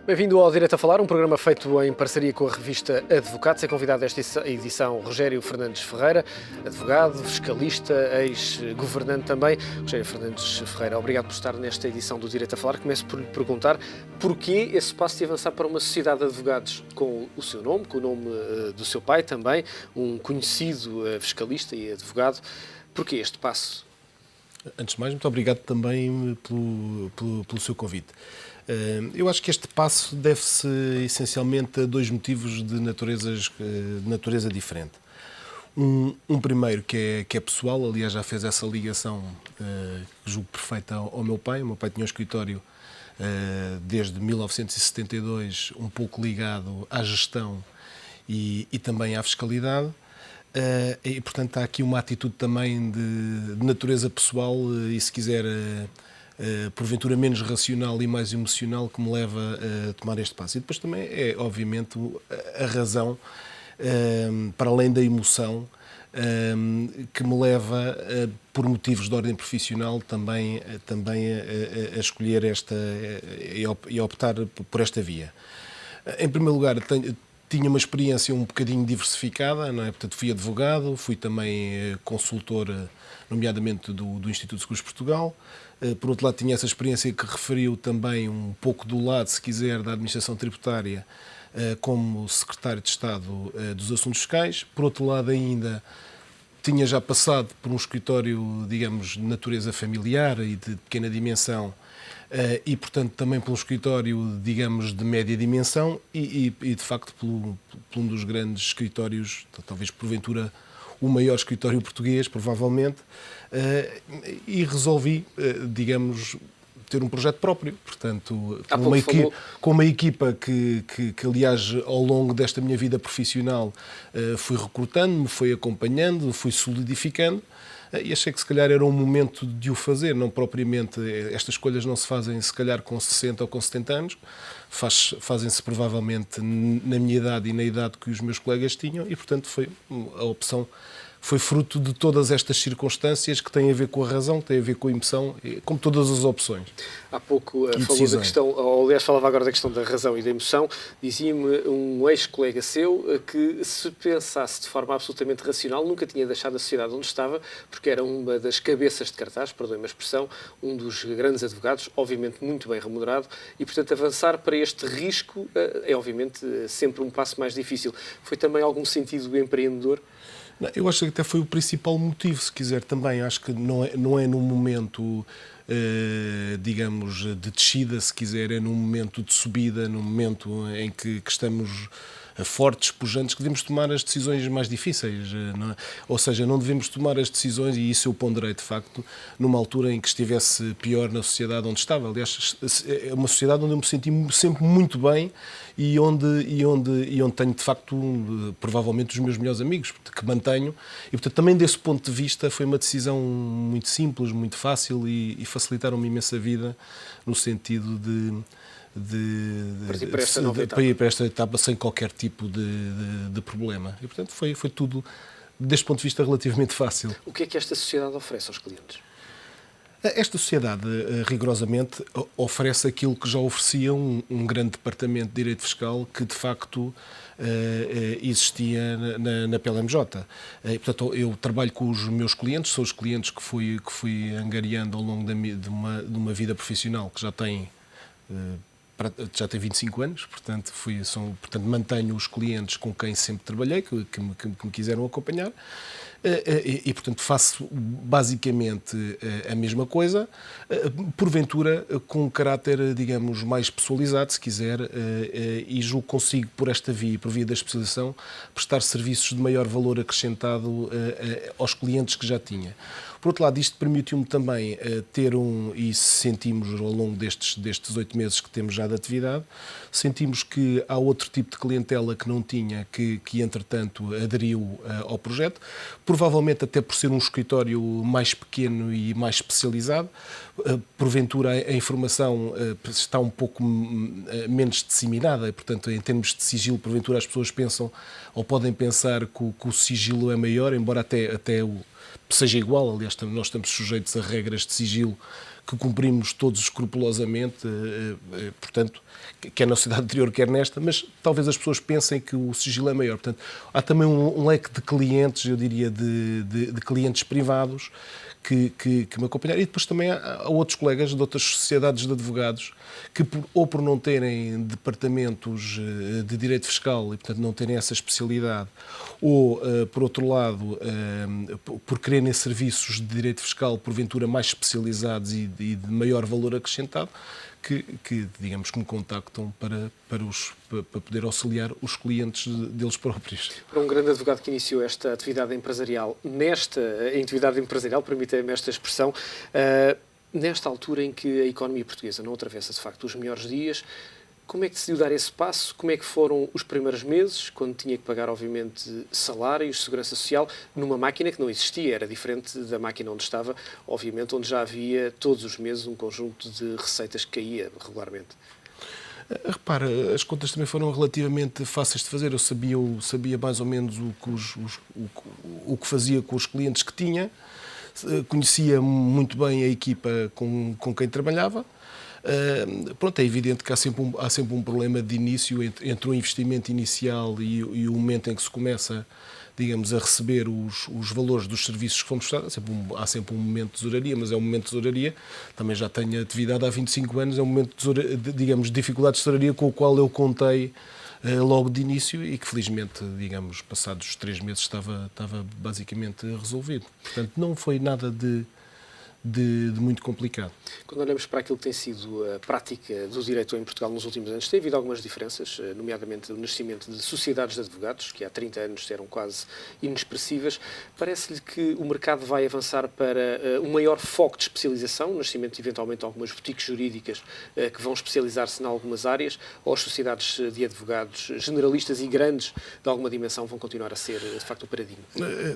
Bem-vindo ao Direito a Falar, um programa feito em parceria com a revista Advocados. É convidado esta edição Rogério Fernandes Ferreira, advogado, fiscalista, ex-governante também. Rogério Fernandes Ferreira, obrigado por estar nesta edição do Direito a Falar. Começo por lhe perguntar porquê esse passo de avançar para uma sociedade de advogados com o seu nome, com o nome do seu pai também, um conhecido fiscalista e advogado. Porquê este passo? Antes de mais, muito obrigado também pelo seu convite. Eu acho que este passo deve-se essencialmente a dois motivos de natureza diferente. Um primeiro que é pessoal, aliás já fez essa ligação, julgo perfeita, ao meu pai. O meu pai tinha um escritório desde 1972, um pouco ligado à gestão e também à fiscalidade. E, portanto, há aqui uma atitude também de natureza pessoal e, se quiser, porventura menos racional e mais emocional que me leva a tomar este passo. E depois também é, obviamente, a razão, para além da emoção, que me leva, por motivos de ordem profissional, também a escolher esta e a optar por esta via. Em primeiro lugar, tinha uma experiência um bocadinho diversificada, não é? Portanto, fui advogado, fui também consultor, nomeadamente do Instituto de Seguros de Portugal. Por outro lado, tinha essa experiência que referiu também um pouco do lado, se quiser, da administração tributária, como secretário de Estado dos Assuntos Fiscais. Por outro lado, ainda tinha já passado por um escritório, digamos, de natureza familiar e de pequena dimensão, e, portanto, também por um escritório, digamos, de média dimensão e de facto, por um dos grandes escritórios, talvez porventura o maior escritório português, provavelmente, e resolvi, digamos, ter um projeto próprio, portanto, com uma equipa que, aliás, ao longo desta minha vida profissional fui recrutando, me fui acompanhando, fui solidificando, e achei que se calhar era um momento de o fazer, não propriamente, estas escolhas não se fazem se calhar com 60 ou com 70 anos, fazem-se provavelmente na minha idade e na idade que os meus colegas tinham e, portanto, a opção foi fruto de todas estas circunstâncias que têm a ver com a razão, que têm a ver com a emoção, como todas as opções. Há pouco falou da questão, ou aliás falava agora da questão da razão e da emoção. Dizia-me um ex-colega seu que se pensasse de forma absolutamente racional, nunca tinha deixado a sociedade onde estava, porque era uma das cabeças de cartaz, perdoem-me a expressão, um dos grandes advogados, obviamente muito bem remunerado, e portanto avançar para este risco é obviamente sempre um passo mais difícil. Foi também algum sentido empreendedor? Eu acho que até foi o principal motivo, se quiser também. Acho que não é num momento, digamos, de descida, se quiser, é num momento de subida, num momento em que estamos fortes, pujantes, que devemos tomar as decisões mais difíceis. Não é? Ou seja, não devemos tomar as decisões, e isso eu ponderei de facto, numa altura em que estivesse pior na sociedade onde estava. Aliás, é uma sociedade onde eu me senti sempre muito bem e onde tenho de facto provavelmente os meus melhores amigos, que mantenho. E portanto também desse ponto de vista foi uma decisão muito simples, muito fácil e facilitaram-me imensa vida no sentido para ir para esta etapa sem qualquer tipo de problema. E, portanto, foi tudo, deste ponto de vista, relativamente fácil. O que é que esta sociedade oferece aos clientes? Esta sociedade, rigorosamente, oferece aquilo que já oferecia um grande departamento de Direito Fiscal que, de facto, existia na PLMJ. E, portanto, eu trabalho com os meus clientes, são os clientes que fui angariando ao longo de uma vida profissional que já tem 25 anos, portanto, mantenho os clientes com quem sempre trabalhei, que me quiseram acompanhar, e, portanto, faço basicamente a mesma coisa, porventura com um caráter, digamos, mais personalizado, se quiser, e julgo que consigo, por esta via e por via da especialização, prestar serviços de maior valor acrescentado aos clientes que já tinha. Por outro lado, isto permitiu-me também ter e sentimos ao longo destes 8 meses que temos já de atividade, sentimos que há outro tipo de clientela que não tinha, que entretanto aderiu ao projeto, provavelmente até por ser um escritório mais pequeno e mais especializado, porventura a informação está um pouco menos disseminada, e, portanto, em termos de sigilo, porventura as pessoas pensam ou podem pensar que o sigilo é maior, embora até seja igual. Aliás, nós estamos sujeitos a regras de sigilo que cumprimos todos escrupulosamente, portanto, quer na sociedade anterior, quer nesta, mas talvez as pessoas pensem que o sigilo é maior. Portanto, há também um leque de clientes, eu diria, de clientes privados que me acompanharam. E depois também há outros colegas de outras sociedades de advogados que, ou por não terem departamentos de direito fiscal e, portanto, não terem essa especialidade, ou, por outro lado, por quererem serviços de direito fiscal, porventura, mais especializados e de maior valor acrescentado, que digamos, que me contactam para poder auxiliar os clientes deles próprios. Para um grande advogado que iniciou esta atividade empresarial, permita-me esta expressão, nesta altura em que a economia portuguesa não atravessa, de facto, os melhores dias, como é que decidiu dar esse passo? Como é que foram os primeiros meses, quando tinha que pagar, obviamente, salários, segurança social, numa máquina que não existia, era diferente da máquina onde estava, obviamente, onde já havia todos os meses um conjunto de receitas que caía regularmente? Repara, as contas também foram relativamente fáceis de fazer. Eu sabia mais ou menos o que fazia com os clientes que tinha, conhecia muito bem a equipa com quem trabalhava. Pronto, é evidente que há sempre um problema de início entre o investimento inicial e o momento em que se começa, digamos, a receber os valores dos serviços que fomos prestados. Há sempre um momento de tesouraria, mas é um momento de tesouraria. Também já tenho atividade há 25 anos, é um momento de digamos, dificuldade de tesouraria com o qual eu contei logo de início e que, felizmente, digamos, passados 3 meses estava basicamente resolvido. Portanto, não foi nada de muito complicado. Quando olhamos para aquilo que tem sido a prática do direito em Portugal nos últimos anos, tem havido algumas diferenças, nomeadamente o nascimento de sociedades de advogados, que há 30 anos eram quase inexpressivas. Parece-lhe que o mercado vai avançar para um maior foco de especialização, o nascimento, eventualmente, de algumas boutiques jurídicas que vão especializar-se em algumas áreas, ou as sociedades de advogados generalistas e grandes, de alguma dimensão, vão continuar a ser, de facto, o paradigma?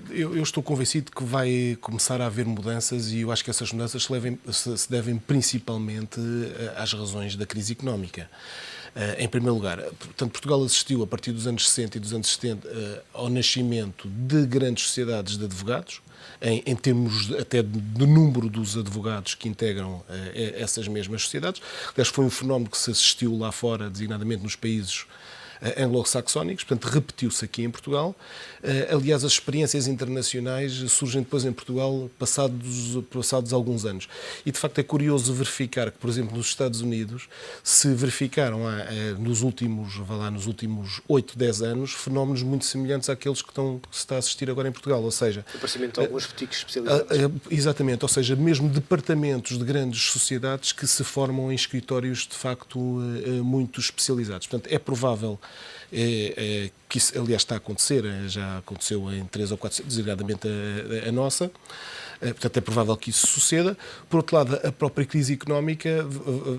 Eu estou convencido que vai começar a haver mudanças e eu acho que essas mudanças se devem principalmente às razões da crise económica. Em primeiro lugar, portanto, Portugal assistiu a partir dos anos 60 e dos anos 70 ao nascimento de grandes sociedades de advogados, em termos até do número dos advogados que integram essas mesmas sociedades. Aliás, foi um fenómeno que se assistiu lá fora, designadamente nos países anglo-saxónicos, portanto, repetiu-se aqui em Portugal. Aliás, as experiências internacionais surgem depois em Portugal passados alguns anos. E, de facto, é curioso verificar que, por exemplo, nos Estados Unidos, se verificaram nos últimos 8, 10 anos, fenómenos muito semelhantes àqueles que se está a assistir agora em Portugal. Ou seja, o aparecimento de algumas boutiques especializadas. Exatamente, ou seja, mesmo departamentos de grandes sociedades que se formam em escritórios, de facto, muito especializados. Portanto, é provável que isso, aliás, está a acontecer, já aconteceu em 3 ou 4, designadamente a nossa, portanto é provável que isso suceda. Por outro lado, a própria crise económica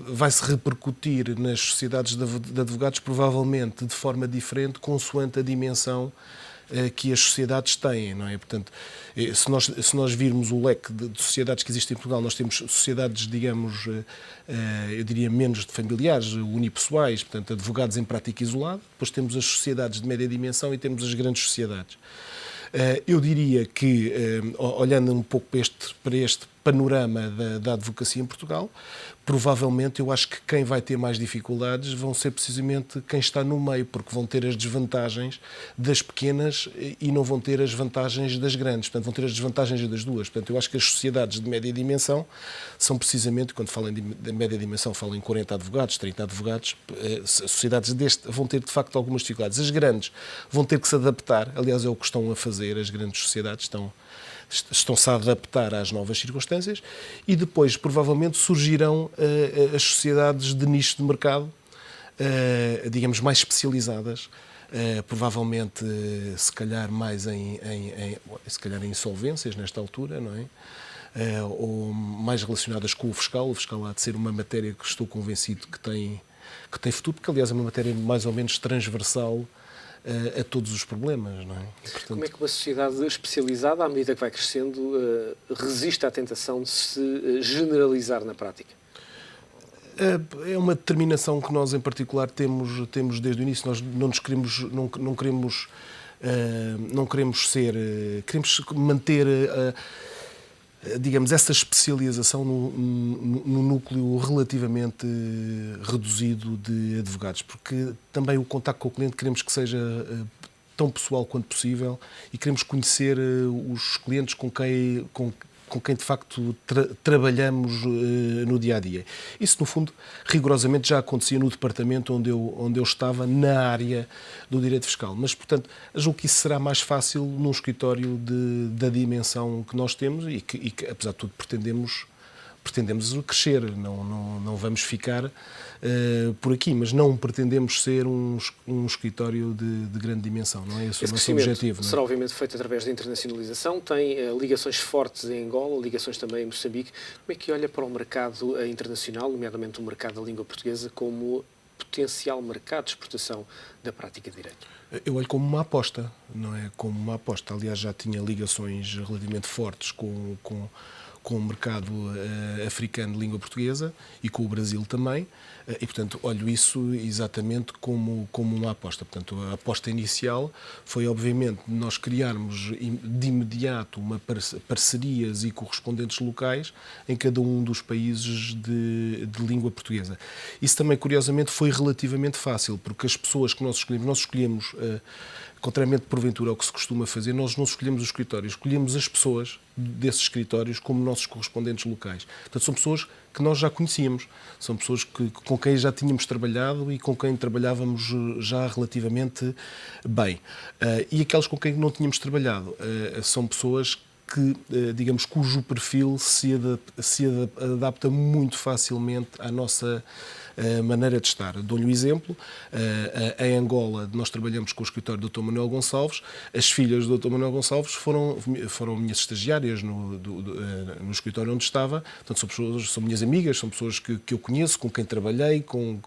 vai-se repercutir nas sociedades de advogados, provavelmente de forma diferente, consoante a dimensão que as sociedades têm, não é? Portanto, se nós virmos o leque de sociedades que existem em Portugal, nós temos sociedades, digamos, eu diria menos de familiares, unipessoais, portanto, advogados em prática isolada, depois temos as sociedades de média dimensão e temos as grandes sociedades. Eu diria que, olhando um pouco para este panorama da advocacia em Portugal, provavelmente eu acho que quem vai ter mais dificuldades vão ser precisamente quem está no meio, porque vão ter as desvantagens das pequenas e não vão ter as vantagens das grandes, portanto vão ter as desvantagens das duas. Portanto, eu acho que as sociedades de média dimensão são precisamente, quando falam de média dimensão, falam em 40 advogados, 30 advogados, as sociedades vão ter de facto algumas dificuldades. As grandes vão ter que se adaptar, aliás é o que estão a fazer, as grandes sociedades estão-se a adaptar às novas circunstâncias e depois provavelmente surgirão as sociedades de nicho de mercado, digamos, mais especializadas, provavelmente se calhar mais em insolvências nesta altura, não é? Ou mais relacionadas com o fiscal. O fiscal há de ser uma matéria que estou convencido que tem futuro, porque aliás é uma matéria mais ou menos transversal a todos os problemas, não é? E, portanto, como é que uma sociedade especializada, à medida que vai crescendo, resiste à tentação de se generalizar na prática? É uma determinação que nós, em particular, temos desde o início. Nós não queremos manter digamos, essa especialização no núcleo relativamente reduzido de advogados, porque também o contacto com o cliente queremos que seja tão pessoal quanto possível e queremos conhecer os clientes com quem de facto trabalhamos no dia-a-dia. Isso, no fundo, rigorosamente já acontecia no departamento onde eu estava, na área do direito fiscal. Mas, portanto, julgo que isso será mais fácil num escritório da dimensão que nós temos e que apesar de tudo, pretendemos crescer, não vamos ficar por aqui, mas não pretendemos ser um escritório de grande dimensão, não é esse o nosso objetivo. Será obviamente feito através da internacionalização, tem ligações fortes em Angola, ligações também em Moçambique. Como é que olha para o mercado internacional, nomeadamente o mercado da língua portuguesa, como potencial mercado de exportação da prática de direito? Eu olho como uma aposta, não é como uma aposta. Aliás, já tinha ligações relativamente fortes com o mercado africano de língua portuguesa e com o Brasil também, e, portanto, olho isso exatamente como uma aposta. Portanto, a aposta inicial foi, obviamente, nós criarmos de imediato parcerias e correspondentes locais em cada um dos países de língua portuguesa. Isso também, curiosamente, foi relativamente fácil, porque as pessoas que nós escolhemos contrariamente, porventura, ao que se costuma fazer, nós não escolhemos os escritórios, escolhemos as pessoas desses escritórios como nossos correspondentes locais. Portanto, são pessoas que nós já conhecíamos, são pessoas com quem já tínhamos trabalhado e com quem trabalhávamos já relativamente bem. E aquelas com quem não tínhamos trabalhado são pessoas que, digamos, cujo perfil se adapta muito facilmente à nossa maneira de estar. Dou-lhe um exemplo. Em Angola, nós trabalhamos com o escritório do Dr. Manuel Gonçalves. As filhas do Dr. Manuel Gonçalves foram minhas estagiárias no escritório onde estava. Portanto, são minhas amigas, são pessoas que eu conheço, com quem trabalhei, com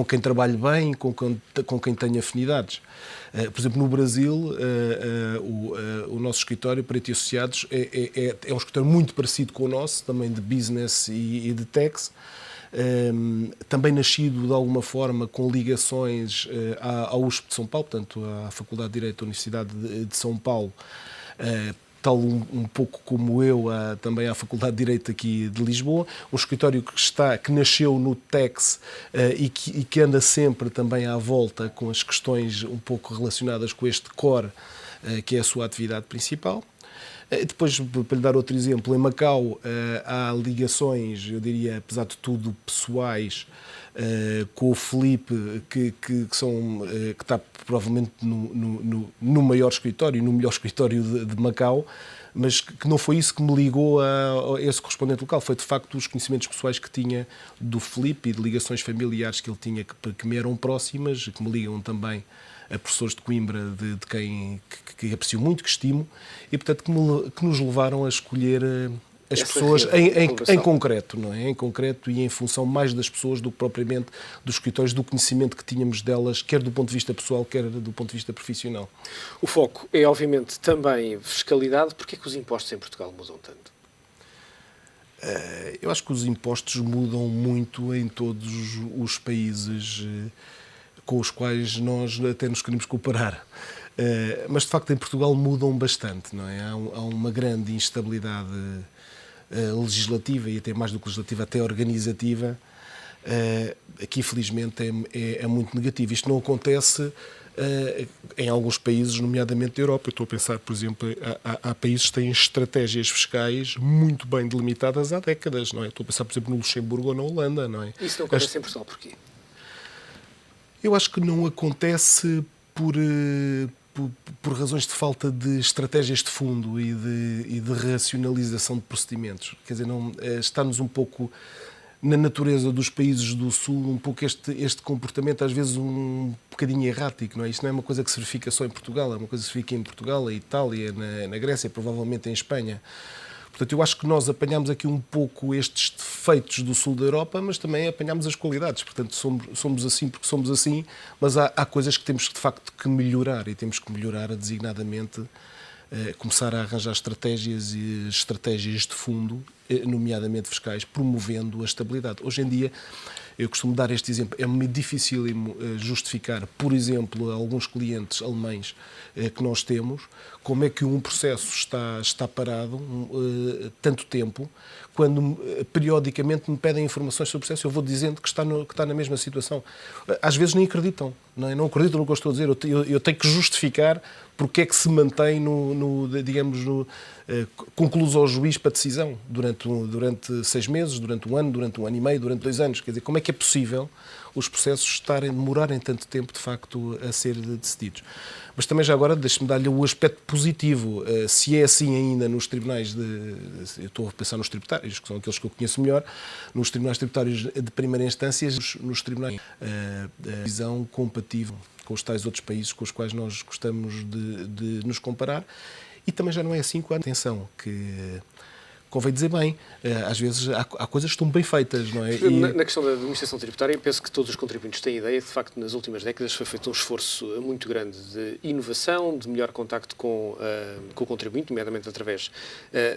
quem trabalho bem, com quem tenho afinidades. Por exemplo, no Brasil, o nosso escritório, Peretti Associados, é um escritório muito parecido com o nosso, também de business e de tax. Também nascido de alguma forma com ligações à USP de São Paulo, portanto à Faculdade de Direito da Universidade de São Paulo, tal um pouco como eu também à Faculdade de Direito aqui de Lisboa, um escritório que nasceu no TEX e que anda sempre também à volta com as questões um pouco relacionadas com este core, que é a sua atividade principal. Depois, para lhe dar outro exemplo, em Macau há ligações, eu diria, apesar de tudo, pessoais, com o Filipe, que está provavelmente no maior escritório, no melhor escritório de Macau, mas que não foi isso que me ligou a esse correspondente local. Foi, de facto, os conhecimentos pessoais que tinha do Filipe e de ligações familiares que ele tinha que me eram próximas, que me ligam também a professores de Coimbra, de quem que aprecio muito, que estimo, e, portanto, que nos levaram a escolher as pessoas em concreto, não é? Em concreto e em função mais das pessoas do que propriamente dos escritórios, do conhecimento que tínhamos delas, quer do ponto de vista pessoal, quer do ponto de vista profissional. O foco é, obviamente, também fiscalidade. Porquê que os impostos em Portugal mudam tanto? Eu acho que os impostos mudam muito em todos os países com os quais nós até nos queremos comparar. Mas, de facto, em Portugal mudam bastante, não é? Há uma grande instabilidade legislativa e até mais do que legislativa, até organizativa, que infelizmente é muito negativo. Isto não acontece em alguns países, nomeadamente da Europa. Eu estou a pensar, por exemplo, há países que têm estratégias fiscais muito bem delimitadas há décadas, não é? Estou a pensar, por exemplo, no Luxemburgo ou na Holanda, não é? Isso não acontece em Portugal, porquê? Eu acho que não acontece por razões de falta de estratégias de fundo e de racionalização de procedimentos. Quer dizer, está-nos um pouco na natureza dos países do Sul, um pouco este comportamento, às vezes um bocadinho errático, não é? Isto não é uma coisa que se verifica só em Portugal, é uma coisa que se verifica em Portugal, em Itália, na Grécia, provavelmente em Espanha. Portanto, eu acho que nós apanhamos aqui um pouco estes defeitos do sul da Europa, mas também apanhamos as qualidades. Portanto, somos assim porque somos assim, mas há coisas que temos, de facto, que melhorar, e temos que melhorar designadamente, começar a arranjar estratégias de fundo, nomeadamente fiscais, promovendo a estabilidade. Hoje em dia, Eu costumo dar este exemplo. É-me dificílimo justificar, por exemplo, a alguns clientes alemães que nós temos, como é que um processo está parado tanto tempo, quando periodicamente me pedem informações sobre o processo, eu vou dizendo que está na mesma situação. Às vezes nem acreditam, não é? Não acreditam no que eu estou a dizer. Eu tenho que justificar porque é que se mantém concluso ao juiz para decisão durante 6 meses, durante um ano e meio, durante 2 anos. Quer dizer, como é que é possível os processos demorarem tanto tempo, de facto, a ser decididos? Mas também, já agora, deixe-me dar-lhe o aspecto positivo. Se é assim ainda nos tribunais eu estou a pensar nos tributários, que são aqueles que eu conheço melhor, nos tribunais tributários de primeira instância, nos tribunais a visão compatível com os tais outros países com os quais nós gostamos de nos comparar. E também já não é assim com a atenção, que convém dizer bem, às vezes há coisas que estão bem feitas, não é? Na questão da administração tributária, penso que todos os contribuintes têm ideia, de facto, nas últimas décadas foi feito um esforço muito grande de inovação, de melhor contacto com o contribuinte, nomeadamente através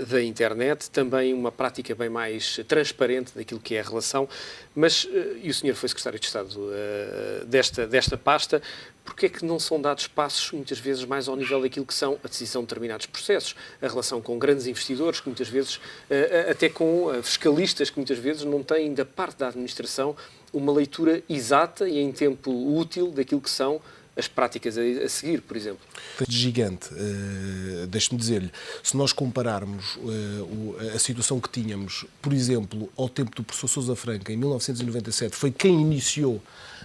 da internet, também uma prática bem mais transparente daquilo que é a relação, mas, e o senhor foi secretário de Estado desta pasta, porque é que não são dados passos, muitas vezes, mais ao nível daquilo que são a decisão de determinados processos, a relação com grandes investidores, que muitas vezes, até com fiscalistas, que muitas vezes não têm, da parte da administração, uma leitura exata e em tempo útil daquilo que são as práticas a seguir, por exemplo? Gigante. Deixe-me dizer-lhe, se nós compararmos a situação que tínhamos, por exemplo, ao tempo do professor Sousa Franco, em 1997, foi quem iniciou,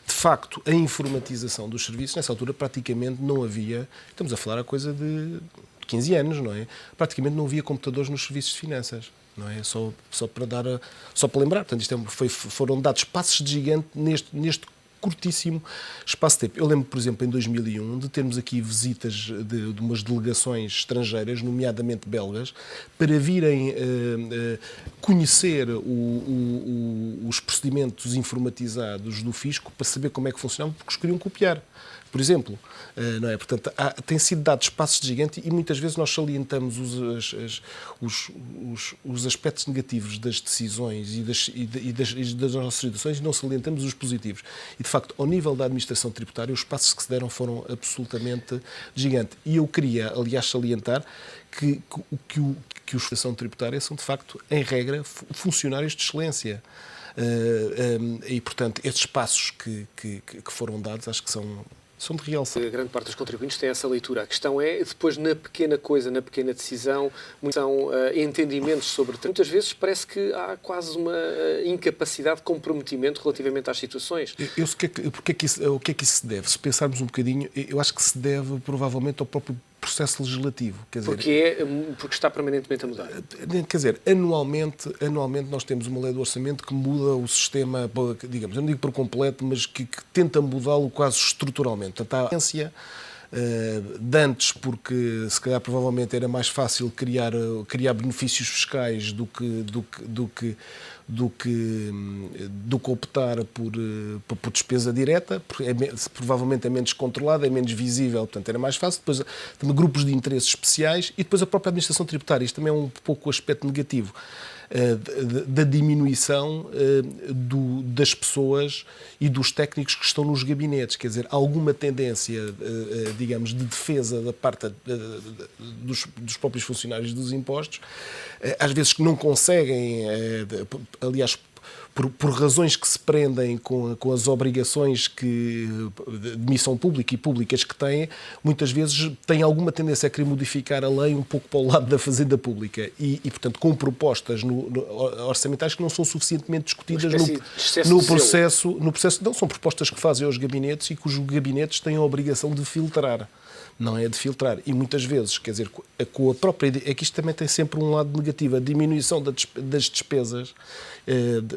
de facto, a informatização dos serviços. Nessa altura, praticamente não havia, estamos a falar a coisa de 15 anos, não é? Praticamente não havia computadores nos serviços de finanças. Não é? Só para lembrar. Portanto, foram dados passos de gigante neste curtíssimo espaço de tempo. Eu lembro, por exemplo, em 2001, de termos aqui visitas de umas delegações estrangeiras, nomeadamente belgas, para virem conhecer os procedimentos informatizados do fisco, para saber como é que funcionavam, porque os queriam copiar. Por exemplo, não é? Portanto, têm sido dados passos de gigante e muitas vezes nós salientamos os aspectos negativos das decisões e das nossas situações e não salientamos os positivos. E, de facto, ao nível da administração tributária, os passos que se deram foram absolutamente gigantes. E eu queria, aliás, salientar que os administração tributária são, de facto, em regra, funcionários de excelência. E, portanto, estes passos que foram dados, acho que são de realçar. A grande parte dos contribuintes tem essa leitura. A questão é, depois, na pequena coisa, na pequena decisão, são entendimentos sobre... Muitas vezes parece que há quase uma incapacidade de comprometimento relativamente às situações. O que é que isso se deve? Se pensarmos um bocadinho, eu acho que se deve, provavelmente, ao próprio processo legislativo. Quer dizer, porque está permanentemente a mudar. Quer dizer, anualmente nós temos uma lei do orçamento que muda o sistema, digamos, eu não digo por completo, mas que tenta mudá-lo quase estruturalmente. Portanto, há a agência de antes, porque se calhar provavelmente era mais fácil criar benefícios fiscais do que optar por despesa direta, porque provavelmente é menos controlada, é menos visível, portanto era mais fácil. Depois também grupos de interesses especiais e depois a própria administração tributária. Isto também é um pouco o aspecto negativo da diminuição das pessoas e dos técnicos que estão nos gabinetes. Quer dizer, alguma tendência, digamos, de defesa da parte dos próprios funcionários dos impostos, às vezes que não conseguem, aliás, por razões que se prendem com as obrigações de missão pública e públicas que têm, muitas vezes têm alguma tendência a querer modificar a lei um pouco para o lado da fazenda pública e portanto, com propostas orçamentais que não são suficientemente discutidas no processo. Não, são propostas que fazem aos gabinetes e cujos gabinetes têm a obrigação de filtrar. Não é de filtrar. E muitas vezes, quer dizer, com a própria... É que isto também tem sempre um lado negativo. A diminuição das despesas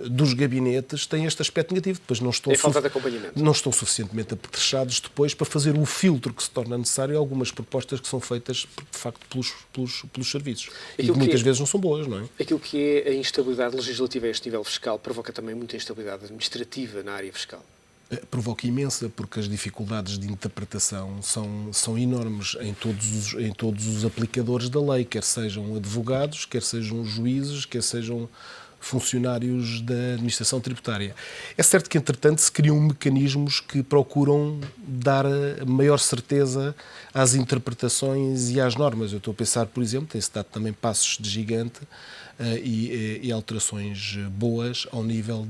dos gabinetes tem este aspecto negativo. Depois falta de acompanhamento. Não estão suficientemente apetrechados depois para fazer o filtro que se torna necessário a algumas propostas que são feitas, de facto, pelos serviços. E que muitas vezes não são boas, não é? Aquilo que é a instabilidade legislativa a este nível fiscal provoca também muita instabilidade administrativa na área fiscal. Provoca imensa, porque as dificuldades de interpretação são enormes em todos os aplicadores da lei, quer sejam advogados, quer sejam juízes, quer sejam funcionários da administração tributária. É certo que, entretanto, se criam mecanismos que procuram dar maior certeza às interpretações e às normas. Eu estou a pensar, por exemplo, tem-se dado também passos de gigante e alterações boas ao nível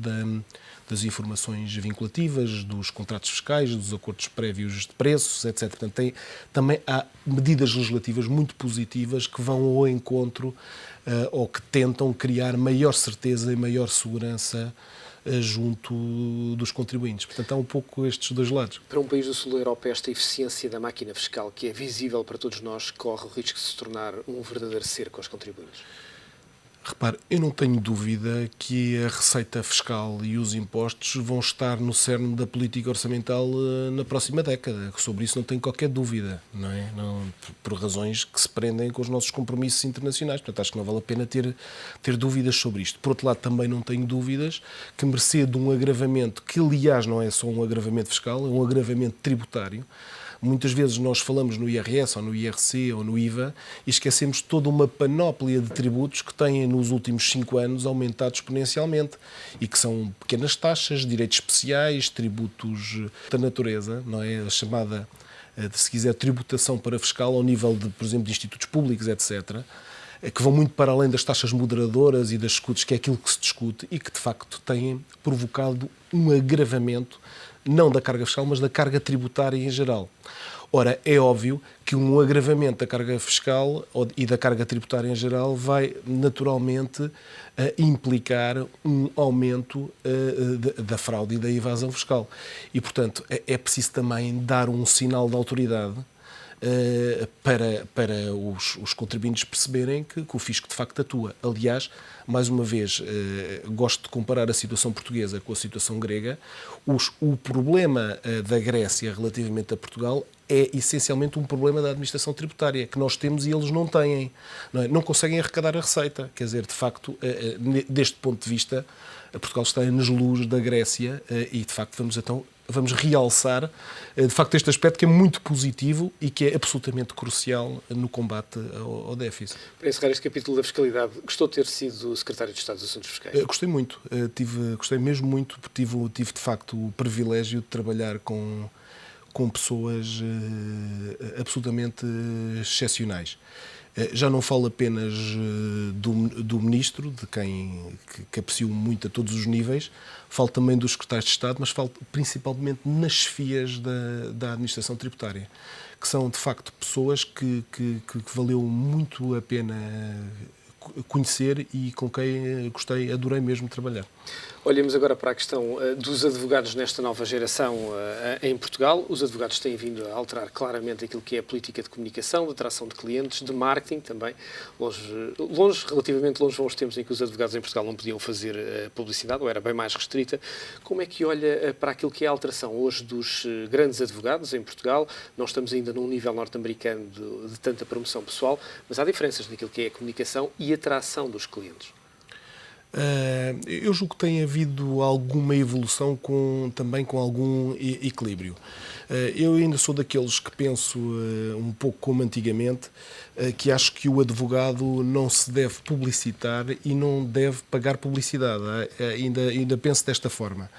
das informações vinculativas, dos contratos fiscais, dos acordos prévios de preços, etc. Portanto, também há medidas legislativas muito positivas que vão ao encontro ou que tentam criar maior certeza e maior segurança junto dos contribuintes. Portanto, há um pouco estes dois lados. Para um país do sul da Europa, esta eficiência da máquina fiscal, que é visível para todos nós, corre o risco de se tornar um verdadeiro cerco aos contribuintes? Repare, eu não tenho dúvida que a receita fiscal e os impostos vão estar no cerne da política orçamental na próxima década. Sobre isso não tenho qualquer dúvida, não é? Não, por razões que se prendem com os nossos compromissos internacionais. Portanto, acho que não vale a pena ter dúvidas sobre isto. Por outro lado, também não tenho dúvidas que, mercê de um agravamento, que aliás não é só um agravamento fiscal, é um agravamento tributário. Muitas vezes nós falamos no IRS ou no IRC ou no IVA e esquecemos toda uma panóplia de tributos que têm nos últimos 5 anos aumentado exponencialmente e que são pequenas taxas, direitos especiais, tributos da natureza, não é? A chamada, se quiser, tributação parafiscal ao nível de, por exemplo, de institutos públicos, etc., que vão muito para além das taxas moderadoras e das escutas, que é aquilo que se discute e que, de facto, têm provocado um agravamento não da carga fiscal, mas da carga tributária em geral. Ora, é óbvio que um agravamento da carga fiscal e da carga tributária em geral vai naturalmente implicar um aumento da fraude e da evasão fiscal. E, portanto, é preciso também dar um sinal de autoridade para os contribuintes perceberem que o fisco de facto atua. Aliás, mais uma vez, gosto de comparar a situação portuguesa com a situação grega. O problema da Grécia relativamente a Portugal é essencialmente um problema da administração tributária, que nós temos e eles não têm. Não conseguem arrecadar a receita. Quer dizer, de facto, deste ponto de vista, Portugal está anos-luz da Grécia e, de facto, vamos realçar, de facto, este aspecto que é muito positivo e que é absolutamente crucial no combate ao déficit. Para encerrar este capítulo da fiscalidade, gostou de ter sido Secretário de Estado dos Assuntos Fiscais? Gostei muito, gostei mesmo muito, porque tive de facto o privilégio de trabalhar com pessoas absolutamente excepcionais. Já não falo apenas do Ministro, de quem que aprecio muito a todos os níveis, falo também dos secretários de Estado, mas falo principalmente nas chefias da administração tributária, que são, de facto, pessoas que valeu muito a pena conhecer e com quem adorei mesmo trabalhar. Olhemos agora para a questão dos advogados nesta nova geração em Portugal. Os advogados têm vindo a alterar claramente aquilo que é a política de comunicação, de atração de clientes, de marketing também. Relativamente longe vão os tempos em que os advogados em Portugal não podiam fazer publicidade, ou era bem mais restrita. Como é que olha para aquilo que é a alteração hoje dos grandes advogados em Portugal? Nós estamos ainda num nível norte-americano de tanta promoção pessoal, mas há diferenças naquilo que é a comunicação e a atração dos clientes. Eu julgo que tem havido alguma evolução também com algum equilíbrio. Eu ainda sou daqueles que penso um pouco como antigamente, que acho que o advogado não se deve publicitar e não deve pagar publicidade. Ainda penso desta forma.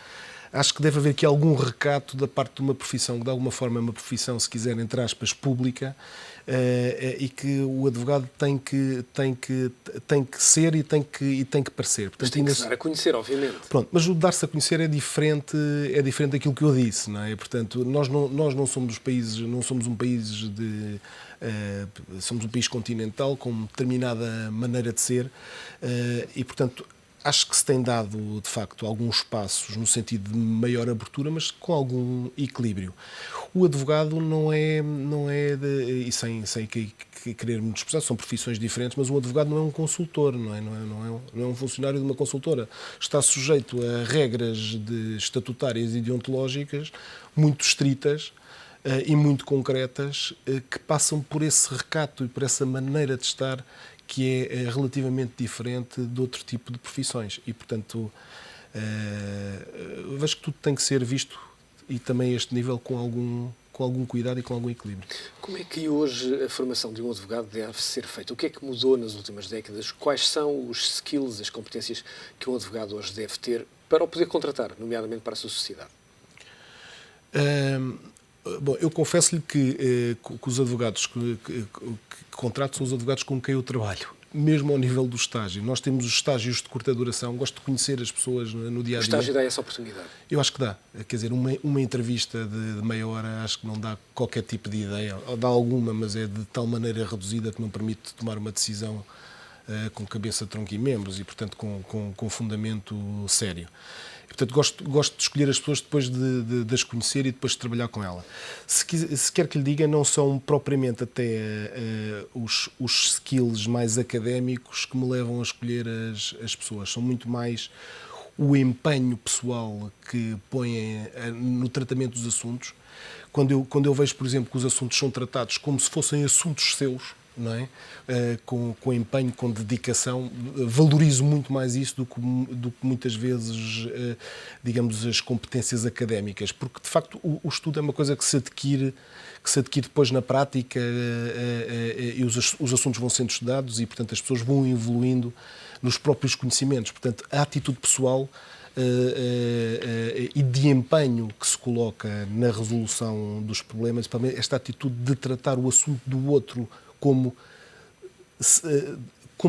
Acho que deve haver aqui algum recato da parte de uma profissão, que de alguma forma é uma profissão, se quiser, entre aspas, pública, e que o advogado tem que ser e tem que parecer. Portanto, tem que se dar a conhecer, obviamente. Pronto, mas o dar-se a conhecer é diferente daquilo que eu disse, não é? Portanto, nós não somos países, não somos um país somos um país continental com determinada maneira de ser e, portanto, acho que se tem dado, de facto, alguns passos no sentido de maior abertura, mas com algum equilíbrio. O advogado não é e sem querer me desprezar, são profissões diferentes, mas o advogado não é um consultor, não é um funcionário de uma consultora. Está sujeito a regras estatutárias e deontológicas muito estritas e muito concretas que passam por esse recato e por essa maneira de estar que é relativamente diferente de outro tipo de profissões. E, portanto, vejo que tudo tem que ser visto e também a este nível com com algum cuidado e com algum equilíbrio. Como é que hoje a formação de um advogado deve ser feita? O que é que mudou nas últimas décadas? Quais são os skills, as competências que um advogado hoje deve ter para o poder contratar, nomeadamente para a sua sociedade? Bom, eu confesso-lhe que os advogados que contrato são os advogados com quem eu trabalho, mesmo ao nível do estágio. Nós temos os estágios de curta duração, gosto de conhecer as pessoas no dia a dia. O estágio dá essa oportunidade? Eu acho que dá. Quer dizer, uma entrevista de meia hora acho que não dá qualquer tipo de ideia. Ou dá alguma, mas é de tal maneira reduzida que não permite tomar uma decisão com cabeça, tronco e membros e, portanto, com fundamento sério. Portanto, gosto de escolher as pessoas depois de as conhecer e depois de trabalhar com ela. Se quer que lhe diga, não são propriamente até os skills mais académicos que me levam a escolher as pessoas. São muito mais o empenho pessoal que põem no tratamento dos assuntos. Quando eu vejo, por exemplo, que os assuntos são tratados como se fossem assuntos seus, não é? Com empenho, com dedicação, valorizo muito mais isso do que muitas vezes, digamos, as competências académicas, porque de facto o estudo é uma coisa que se adquire depois na prática e os assuntos vão sendo estudados e, portanto, as pessoas vão evoluindo nos próprios conhecimentos. Portanto, a atitude pessoal e de empenho que se coloca na resolução dos problemas, esta atitude de tratar o assunto do outro como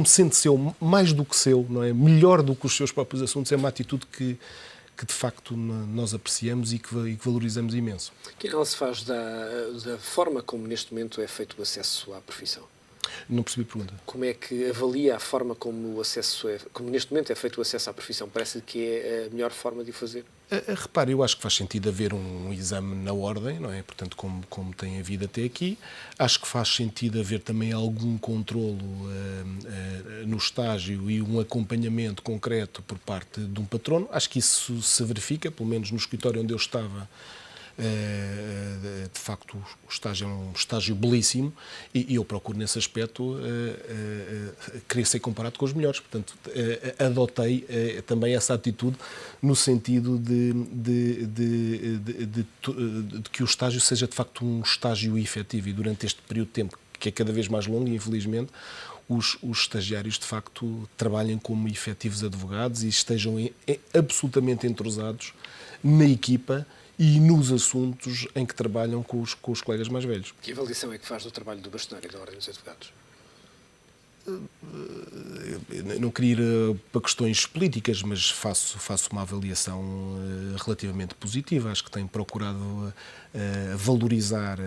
sendo seu, mais do que seu, não é? Melhor do que os seus próprios assuntos, é uma atitude que de facto nós apreciamos e que valorizamos imenso. Que análise se faz da forma como neste momento é feito o acesso à profissão? Não percebi a pergunta. Como é que avalia a forma como neste momento é feito o acesso à profissão? Parece-lhe que é a melhor forma de o fazer? Repare, eu acho que faz sentido haver um exame na ordem, não é? Portanto, como tem havido até aqui. Acho que faz sentido haver também algum controlo no estágio e um acompanhamento concreto por parte de um patrono. Acho que isso se verifica, pelo menos no escritório onde eu estava. De facto, o estágio é um estágio belíssimo e eu procuro nesse aspecto querer ser comparado com os melhores. Portanto, adotei também essa atitude no sentido de que o estágio seja de facto um estágio efetivo, e durante este período de tempo, que é cada vez mais longo, infelizmente, os estagiários de facto trabalhem como efetivos advogados e estejam absolutamente entrosados na equipa e nos assuntos em que trabalham com os colegas mais velhos. Que avaliação é que faz do trabalho do bastonário da Ordem dos Advogados? Não queria ir para questões políticas, mas faço uma avaliação relativamente positiva. Acho que tem procurado valorizar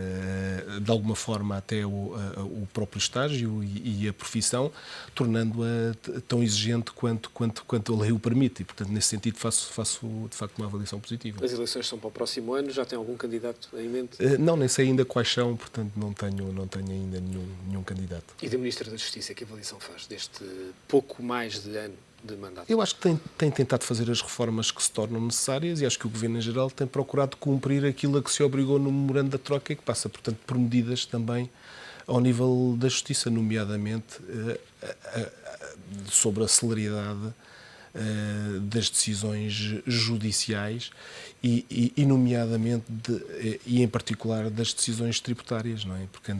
de alguma forma até o próprio estágio e a profissão, tornando-a tão exigente quanto a lei o permite. E, portanto, nesse sentido, faço de facto uma avaliação positiva. As eleições são para o próximo ano. Já tem algum candidato em mente? Não, nem sei ainda quais são, portanto, não tenho ainda nenhum candidato. E da Ministra da Justiça, que avaliação faz deste pouco mais de ano de mandato? Eu acho que tem tentado fazer as reformas que se tornam necessárias e acho que o Governo em geral tem procurado cumprir aquilo a que se obrigou no memorando da troca e que passa, portanto, por medidas também ao nível da Justiça, nomeadamente sobre a celeridade das decisões judiciais e nomeadamente e em particular das decisões tributárias, não é? Porque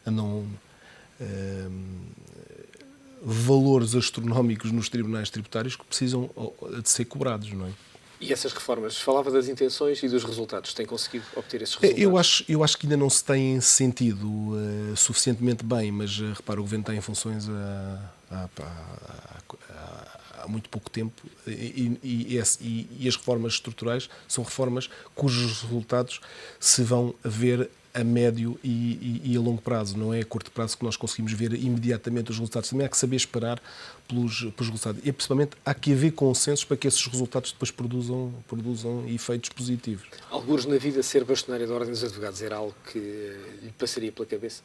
andam valores astronómicos nos tribunais tributários que precisam de ser cobrados, não é? E essas reformas? Falava das intenções e dos resultados. Tem conseguido obter esses resultados? Eu acho que ainda não se tem sentido suficientemente bem, mas repara, o Governo está em funções há muito pouco tempo e as reformas estruturais são reformas cujos resultados se vão ver a médio e a longo prazo, não é a curto prazo que nós conseguimos ver imediatamente os resultados. Também há que saber esperar pelos resultados. E, principalmente, há que haver consensos para que esses resultados depois produzam efeitos positivos. Algures na vida ser bastonário da Ordem dos Advogados era algo que lhe passaria pela cabeça?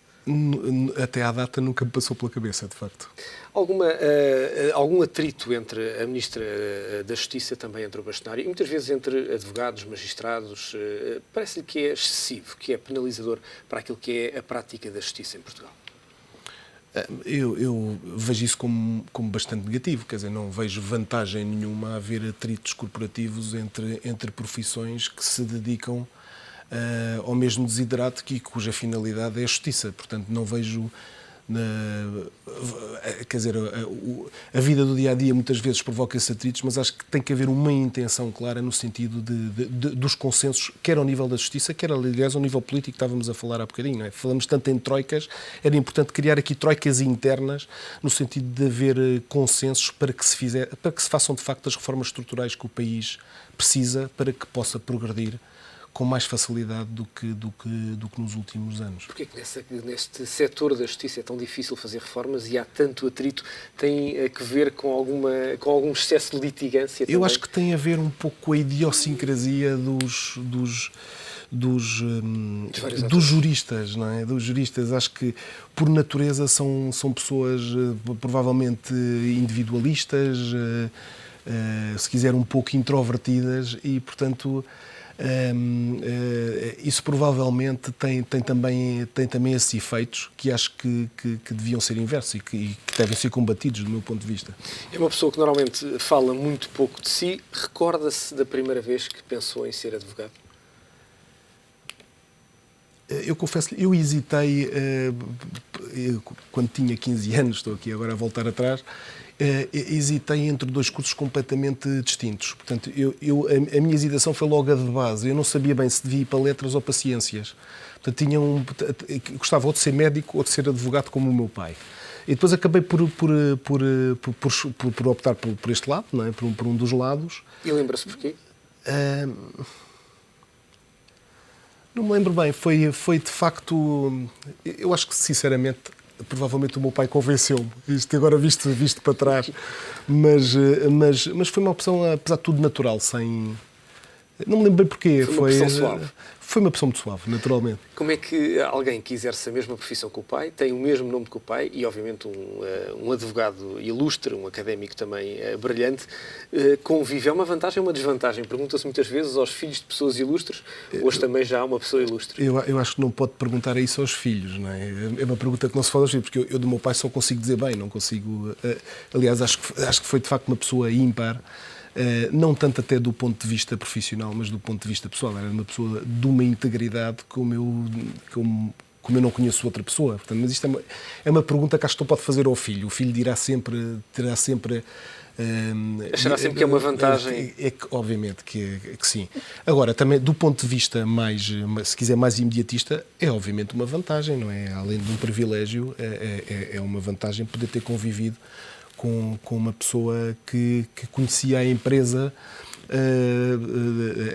Até à data nunca me passou pela cabeça, de facto. Algum atrito entre a Ministra da Justiça, também entre o bastonário, e muitas vezes entre advogados, magistrados, parece-lhe que é excessivo, que é penalizador para aquilo que é a prática da justiça em Portugal? Eu vejo isso como bastante negativo, quer dizer, não vejo vantagem nenhuma a haver atritos corporativos entre profissões que se dedicam ou mesmo desiderato, cuja finalidade é a justiça. Portanto, não vejo... quer dizer, a vida do dia-a-dia muitas vezes provoca esses atritos, mas acho que tem que haver uma intenção clara no sentido dos consensos, quer ao nível da justiça, quer, aliás, ao nível político, que estávamos a falar há bocadinho. Não é? Falamos tanto em troicas, era importante criar aqui troicas internas, no sentido de haver consensos para que se façam, de facto, as reformas estruturais que o país precisa para que possa progredir com mais facilidade do que nos últimos anos. Porquê que neste setor da justiça é tão difícil fazer reformas e há tanto atrito? Tem a ver com algum excesso de litigância também? Eu acho que tem a ver um pouco com a idiosincrasia dos juristas, não é? Dos juristas. Acho que, por natureza, são pessoas provavelmente individualistas, se quiser um pouco introvertidas e, portanto... isso provavelmente tem também esses efeitos que acho que deviam ser inversos e que devem ser combatidos, do meu ponto de vista. É uma pessoa que normalmente fala muito pouco de si. Recorda-se da primeira vez que pensou em ser advogado? Eu confesso-lhe, eu hesitei quando tinha 15 anos, estou aqui agora a voltar atrás, hesitei entre dois cursos completamente distintos. Portanto, a minha hesitação foi logo a de base. Eu não sabia bem se devia ir para letras ou para ciências. Portanto, gostava ou de ser médico ou de ser advogado, como o meu pai. E depois acabei por optar por este lado, não é? por um dos lados. E lembra-se porquê? Não me lembro bem. Foi de facto... Eu acho que, sinceramente, provavelmente o meu pai convenceu-me, isto agora visto para trás, mas foi uma opção, apesar de tudo, natural, sem... Não me lembro bem porquê. Foi uma opção suave. Foi uma opção muito suave, naturalmente. Como é que alguém que exerce a mesma profissão que o pai, tem o mesmo nome que o pai e, obviamente, um advogado ilustre, um académico também brilhante, convive? É uma vantagem ou uma desvantagem? Pergunta-se muitas vezes aos filhos de pessoas ilustres, hoje também já há uma pessoa ilustre. Eu acho que não pode perguntar isso aos filhos, não é? É uma pergunta que não se faz aos filhos, porque eu do meu pai só consigo dizer bem, não consigo... Aliás, acho que foi de facto uma pessoa ímpar, não tanto até do ponto de vista profissional, mas do ponto de vista pessoal. Era uma pessoa de uma integridade como eu não conheço outra pessoa. Portanto, mas isto é uma pergunta que acho que não pode fazer ao filho. O filho terá sempre achará sempre que é uma vantagem. Obviamente que sim. Agora, também do ponto de vista se quiser, mais imediatista, é obviamente uma vantagem, não é? Além de um privilégio, é uma vantagem poder ter convivido com uma pessoa que conhecia a empresa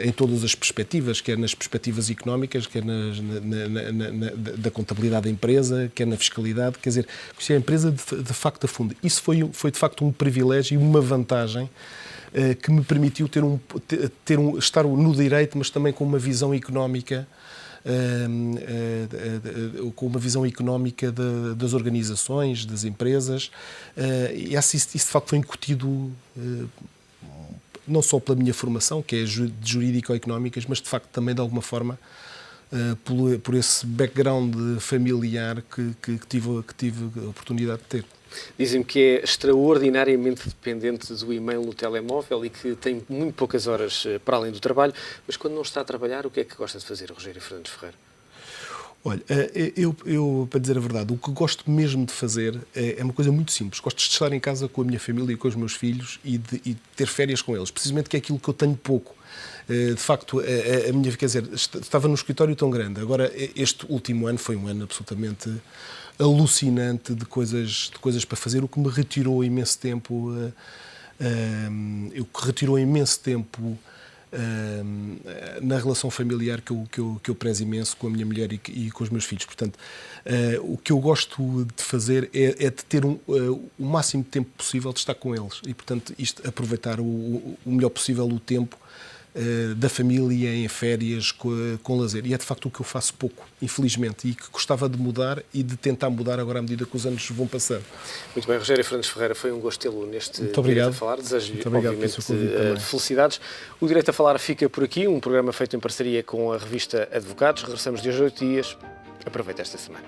em todas as perspectivas, quer nas perspectivas económicas, quer da contabilidade da empresa, quer na fiscalidade, quer dizer, conhecia a empresa de facto a fundo. Isso foi de facto um privilégio e uma vantagem que me permitiu estar no direito, mas também com uma visão económica, das organizações, das empresas, e isso de facto foi incutido não só pela minha formação, que é de jurídico-económicas, mas de facto também de alguma forma por esse background familiar que tive a oportunidade de ter. Dizem-me que é extraordinariamente dependente do e-mail no telemóvel e que tem muito poucas horas para além do trabalho, mas quando não está a trabalhar, o que é que gosta de fazer, Rogério Fernandes Ferreira? Olha, eu, para dizer a verdade, o que gosto mesmo de fazer é uma coisa muito simples. Gosto de estar em casa com a minha família e com os meus filhos e de ter férias com eles, precisamente que é aquilo que eu tenho pouco. De facto, quer dizer, estava num escritório tão grande. Agora, este último ano foi um ano absolutamente alucinante de coisas para fazer, o que me retirou imenso tempo. Na relação familiar que eu prezo imenso com a minha mulher e com os meus filhos. Portanto, o que eu gosto de fazer é de ter o máximo de tempo possível de estar com eles e, portanto, aproveitar o melhor possível o tempo da família, em férias, com lazer. E é de facto o que eu faço pouco, infelizmente, e que gostava de mudar e de tentar mudar agora à medida que os anos vão passando. Muito bem, Rogério Fernandes Ferreira, foi um gosto tê-lo neste Muito obrigado. Direito a Falar. Desejo-lhe, obviamente, felicidades. O Direito a Falar fica por aqui, um programa feito em parceria com a revista Advogados. Regressamos de hoje a 8 dias. Aproveita esta semana.